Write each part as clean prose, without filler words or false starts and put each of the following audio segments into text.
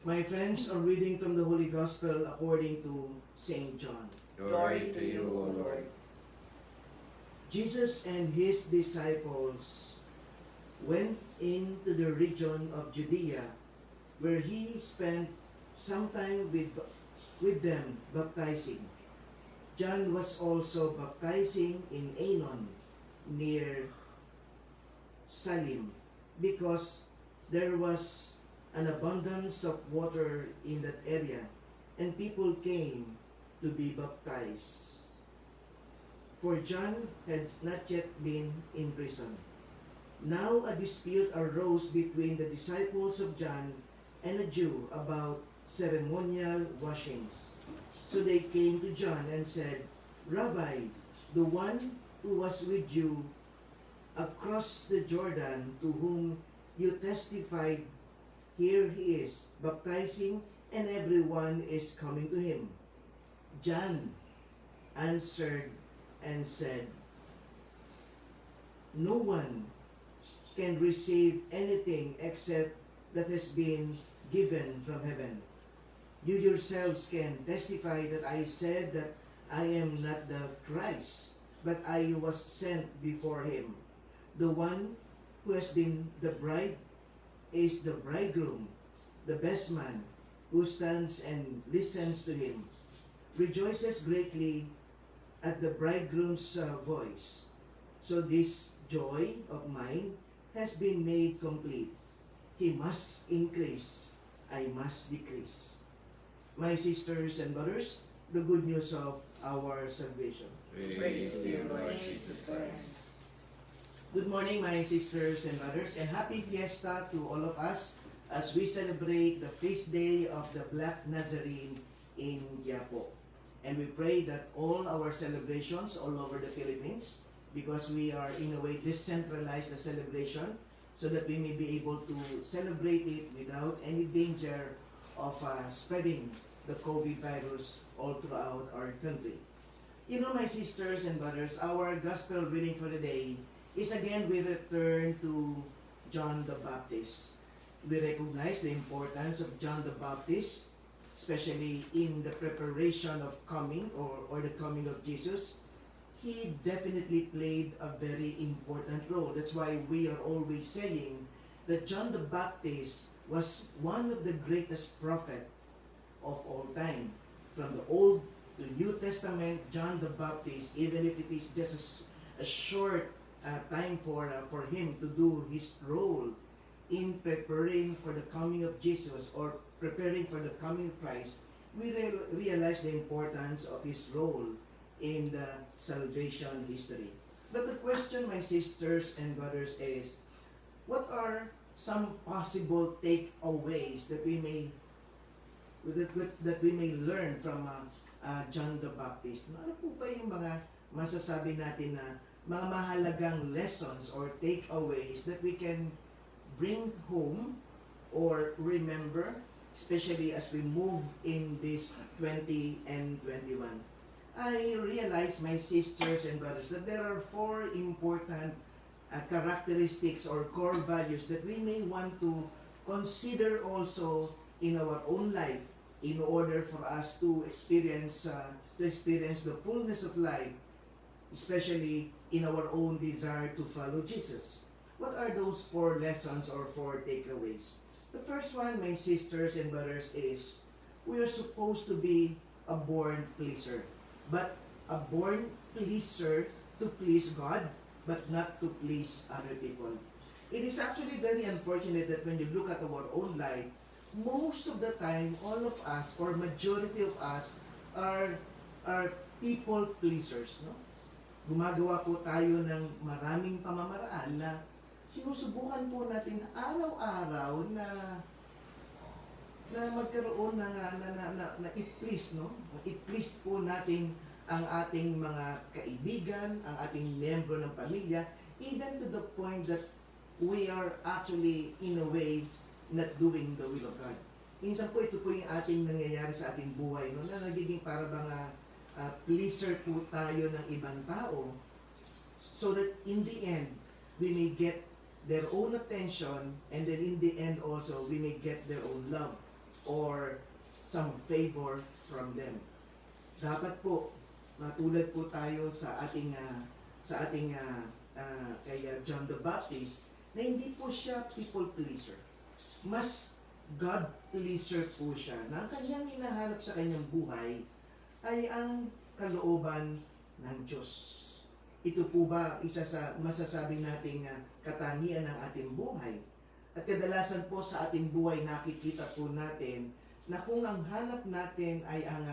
My friends are reading from the Holy Gospel according to Saint John. Glory to you, O Lord. Jesus and his disciples went into the region of Judea, where he spent some time with them baptizing. John was also baptizing in Aenon, near Salim, because there was an abundance of water in that area, and people came to be baptized. For John had not yet been in prison. Now a dispute arose between the disciples of John and a Jew about ceremonial washings. So they came to John and said, Rabbi, the one who was with you across the Jordan, to whom you testified, here he is, baptizing, and everyone is coming to him. John answered and said, no one can receive anything except that has been given from heaven. You yourselves can testify that I said that I am not the Christ, but I was sent before him. The one who has been the bride is the bridegroom. The best man who stands and listens to him rejoices greatly at the bridegroom's voice. So this joy of mine has been made complete. He must increase, I must decrease. My sisters and brothers, the good news of our salvation. Praise to you, Lord Jesus Christ. Good morning, my sisters and brothers, and happy fiesta to all of us as we celebrate the feast day of the Black Nazarene in Quiapo. And we pray that all our celebrations all over the Philippines, because we are in a way decentralized the celebration, so that we may be able to celebrate it without any danger of spreading the COVID virus all throughout our country. You know, my sisters and brothers, our gospel reading for the day is again we return to John the Baptist. We recognize the importance of John the Baptist, especially in the preparation of coming or the coming of Jesus. He definitely played a very important role. That's why we are always saying that John the Baptist was one of the greatest prophet of all time. From the Old to New Testament, John the Baptist, even if it is just a short time for him to do his role in preparing for the coming of Jesus or preparing for the coming of Christ, we realize the importance of his role in the salvation history. But the question, my sisters and brothers, is what are some possible takeaways that we may learn from John the Baptist? Ano po ba yung mga masasabi natin na mga mahalagang lessons or takeaways that we can bring home or remember, especially as we move in this 20 and 21? I realize, my sisters and brothers, that there are four important characteristics or core values that we may want to consider also in our own life in order for us to experience the fullness of life, especially in our own desire to follow Jesus. What are those four lessons or four takeaways? The first one, my sisters and brothers, is we are supposed to be a born pleaser. But a born pleaser to please God, but not to please other people. It is actually very unfortunate that when you look at our own life, most of the time, all of us, or majority of us, are people pleasers. No? Gumagawa po tayo ng maraming pamamaraan na sinusubukan po natin araw-araw na magkaroon na i-please, no? I-please po natin ang ating mga kaibigan, ang ating miyembro ng pamilya, even to the point that we are actually, in a way, not doing the will of God. Minsan po, ito po yung ating nangyayari sa ating buhay, no? Na nagiging para bang pleaser po tayo ng ibang tao, so that in the end, we may get their own attention, and then in the end also, we may get their own love. or some favor from them. Dapat po, matulad po tayo sa ating kay John the Baptist, na hindi po siya people pleaser. Mas God pleaser po siya, na ang kanyang hinahanap sa kanyang buhay ay ang kalooban ng Diyos. Ito po ba isa sa masasabi nating katangian ng ating buhay? At kadalasan po sa ating buhay nakikita po natin na kung ang hanap natin ay ang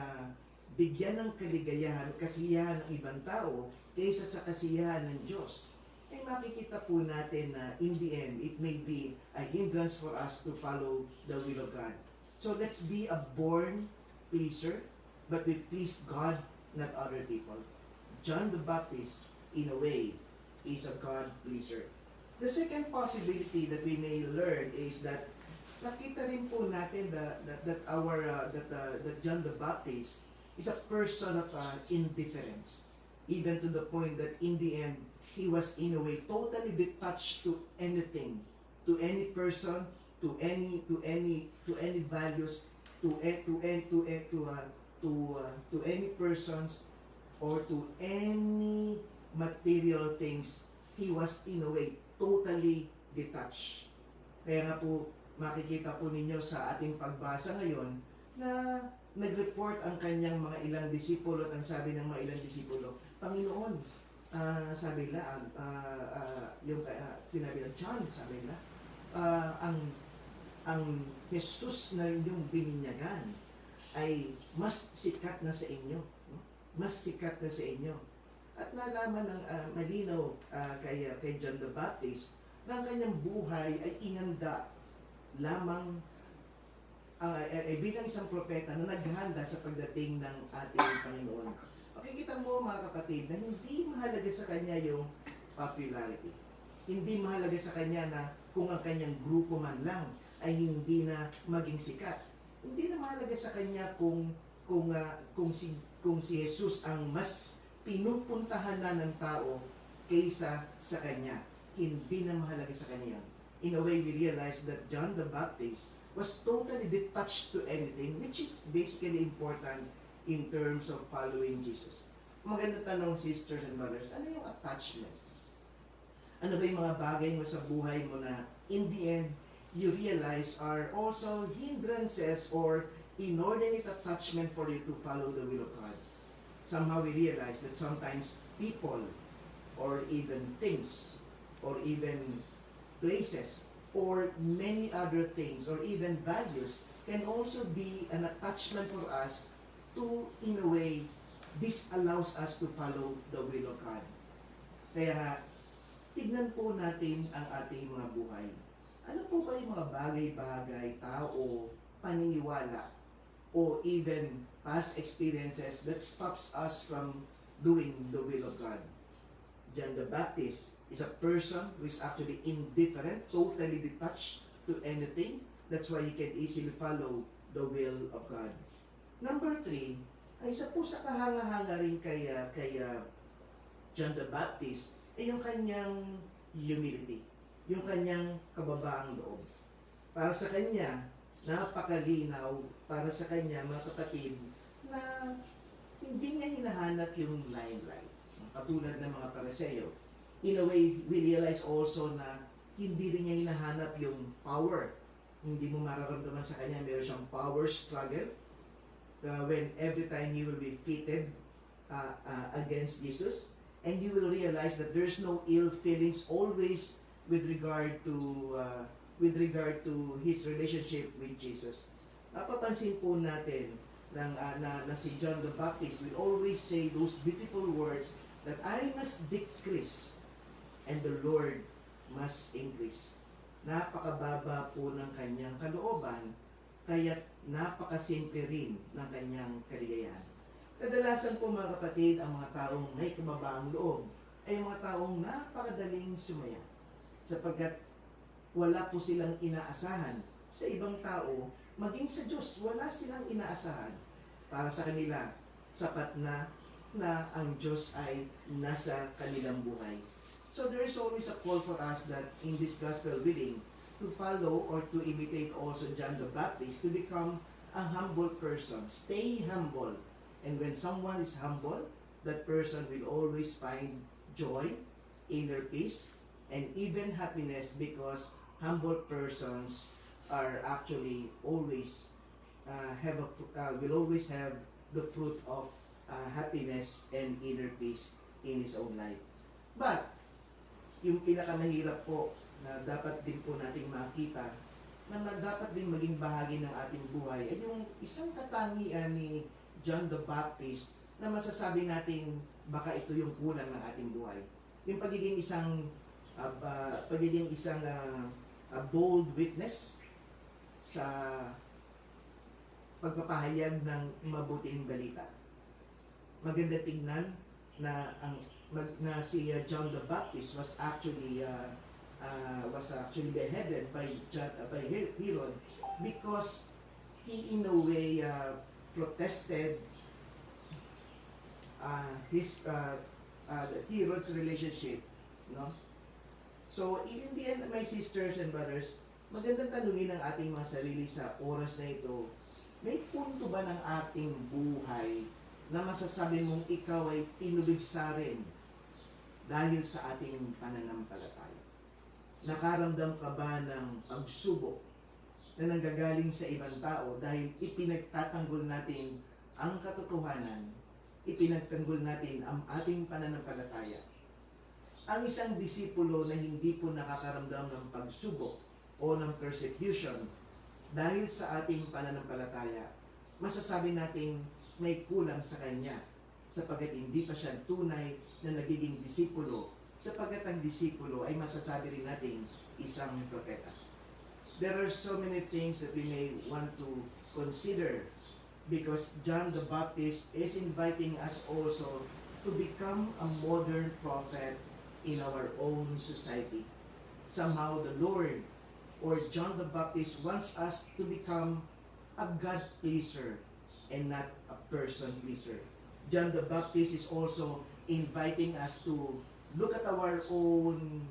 bigyan ng kaligayahan, kasiyahan ng ibang tao kaysa sa kasiyahan ng Diyos, ay makikita po natin na in the end, it may be a hindrance for us to follow the will of God. So let's be a born pleaser, but we please God, not other people. John the Baptist, in a way, is a God pleaser. The second possibility that we may learn is that nakita rin po natin that John the Baptist is a person of indifference, even to the point that in the end he was in a way totally detached to anything, to any person, to any values, to any persons, or to any material things. He was in a way totally detached. Kaya nga po makikita po ninyo sa ating pagbasa ngayon na nag-report ang kanyang mga ilang disipulo at ang sabi ng mga ilang disipulo, Panginoon, sabi nila, sinabi ng John, sabi nila, ang Jesus na inyong bininyagan ay mas sikat na sa inyo. Mas sikat na sa inyo. At nalaman ng malinaw kay John the Baptist na ang kanyang buhay ay ihanda lamang bilang isang propeta na naghanda sa pagdating ng ating Panginoon. Makikita mo mga kapatid na hindi mahalaga sa kanya yung popularity. Hindi mahalaga sa kanya na kung ang kanyang grupo man lang ay hindi na maging sikat. Hindi na mahalaga sa kanya kung si Jesus ang mas pinupuntahan na ng tao kaysa sa kanya. Hindi na mahalaga sa kanya yan. In a way, we realize that John the Baptist was totally detached to anything, which is basically important in terms of following Jesus. Maganda tanong, sisters and brothers, ano yung attachment? Ano ba yung mga bagay mo sa buhay mo na in the end, you realize are also hindrances or inordinate attachment for you to follow the will of God? Somehow we realize that sometimes people or even things or even places or many other things or even values can also be an attachment for us to, in a way, this allows us to follow the will of God. Kaya tignan po natin ang ating mga buhay. Ano po ba yung mga bagay-bagay, tao, paniniwala, o even past experiences that stops us from doing the will of God? John the Baptist is a person who is actually indifferent, totally detached to anything. That's why he can easily follow the will of God. Number 3, ay isa po sa kahanga-hanga rin kay John the Baptist ay yung kanyang humility, yung kanyang kababaang loob. Para sa kanya, napakalinaw, para sa kanya, mga kapatid, na hindi niya hinahanap yung limelight. Katulad ng mga Pariseo. In a way, we realize also na hindi rin niya hinahanap yung power. Hindi mo mararamdaman sa kanya, meron siyang power struggle. When every time he will be pitted against Jesus. And you will realize that there's no ill feelings always with regard to his relationship with Jesus. Napapansin po natin na si John the Baptist will always say those beautiful words that I must decrease and the Lord must increase. Napakababa po ng kanyang kalooban, kaya't napakasimple rin ng kanyang kaligayahan. Kadalasan po mga kapatid, ang mga taong may kababaang loob ay mga taong napakadaling sumaya, sapagkat wala po silang inaasahan sa ibang tao, maging sa Diyos, wala silang inaasahan. Para sa kanila, sapat na ang Diyos ay nasa kanilang buhay. So there is always a call for us that in this gospel reading, to follow or to imitate also John the Baptist, to become a humble person. Stay humble. And when someone is humble, that person will always find joy, inner peace, and even happiness, because humble persons are actually always will always have the fruit of happiness and inner peace in his own life. But yung pinakamahirap po na dapat din po nating makita, na dapat din maging bahagi ng ating buhay, ay yung isang katangian ni John the Baptist na masasabi natin baka ito yung kulang ng ating buhay. Yung pagiging isang bold witness sa pagpapahayag ng mabuting balita. Maganda tignan na si John the Baptist was actually beheaded by Herod, because he in a way protested Herod's relationship, no? So in the end, my sisters and brothers, magandang tanungin ang ating mga sarili sa oras na ito. May punto ba ng ating buhay na masasabi mong ikaw ay tinubigsarin dahil sa ating pananampalataya? Nakaramdam ka ba ng pagsubok na nanggagaling sa ibang tao dahil ipinagtatanggol natin ang katotohanan, ipinagtanggol natin ang ating pananampalataya? Ang isang disipulo na hindi po nakakaramdam ng pagsubok o ng persecution dahil sa ating pananampalataya, masasabi natin may kulang sa kanya, sapagkat hindi pa siya tunay na nagiging disipulo, sapagkat ang disipulo ay masasabi rin natin isang propeta. There are so many things that we may want to consider, because John the Baptist is inviting us also to become a modern prophet in our own society. Somehow the Lord or John the Baptist wants us to become a God pleaser and not a person pleaser. John the Baptist is also inviting us to look at our own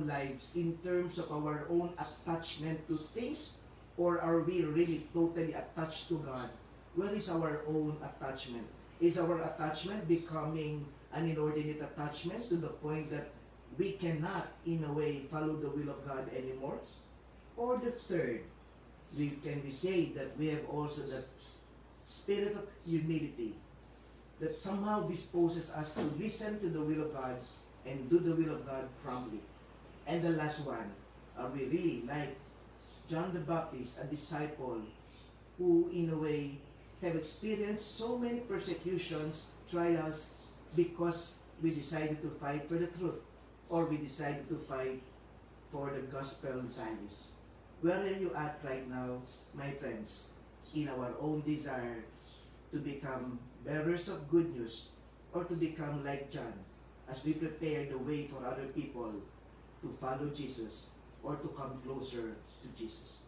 lives in terms of our own attachment to things, or are we really totally attached to God? Where is our own attachment? Is our attachment becoming an inordinate attachment to the point that we cannot, in a way, follow the will of God anymore? Or the third, can we say that we have also that spirit of humility that somehow disposes us to listen to the will of God and do the will of God promptly? And the last one, are we really like John the Baptist, a disciple who in a way have experienced so many persecutions, trials, because we decided to fight for the truth, or we decided to fight for the gospel values? Where are you at right now, my friends, in our own desire to become bearers of good news, or to become like John, as we prepare the way for other people to follow Jesus or to come closer to Jesus?